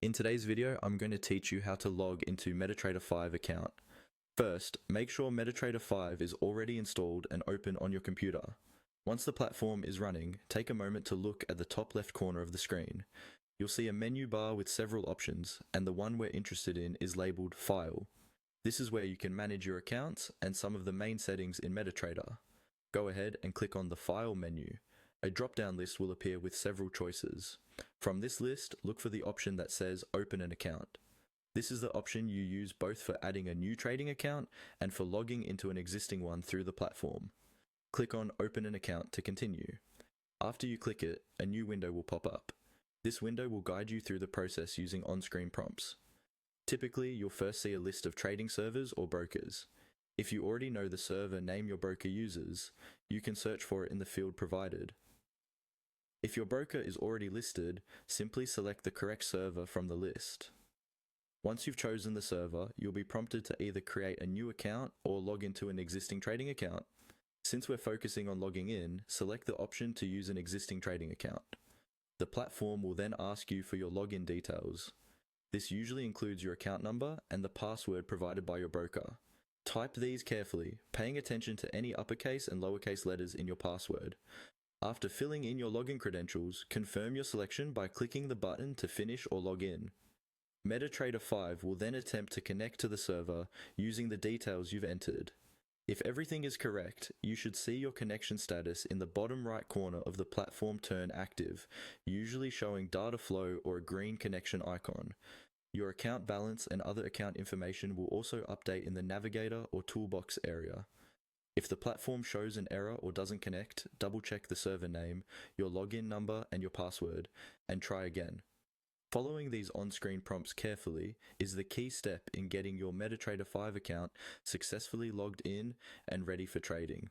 In today's video, I'm going to teach you how to log into MetaTrader 5 account. First, make sure MetaTrader 5 is already installed and open on your computer. Once the platform is running, take a moment to look at the top left corner of the screen. You'll see a menu bar with several options, and the one we're interested in is labeled File. This is where you can manage your accounts and some of the main settings in MetaTrader. Go ahead and click on the File menu. A drop-down list will appear with several choices. From this list, look for the option that says Open an account. This is the option you use both for adding a new trading account and for logging into an existing one through the platform. Click on Open an account to continue. After you click it, a new window will pop up. This window will guide you through the process using on-screen prompts. Typically, you'll first see a list of trading servers or brokers. If you already know the server name your broker uses, you can search for it in the field provided. If your broker is already listed, simply select the correct server from the list. Once you've chosen the server, you'll be prompted to either create a new account or log into an existing trading account. Since we're focusing on logging in, select the option to use an existing trading account. The platform will then ask you for your login details. This usually includes your account number and the password provided by your broker. Type these carefully, paying attention to any uppercase and lowercase letters in your password. After filling in your login credentials, confirm your selection by clicking the button to finish or log in. MetaTrader 5 will then attempt to connect to the server using the details you've entered. If everything is correct, you should see your connection status in the bottom right corner of the platform turn active, usually showing data flow or a green connection icon. Your account balance and other account information will also update in the navigator or toolbox area. If the platform shows an error or doesn't connect, double-check the server name, your login number, and your password, and try again. Following these on-screen prompts carefully is the key step in getting your MetaTrader 5 account successfully logged in and ready for trading.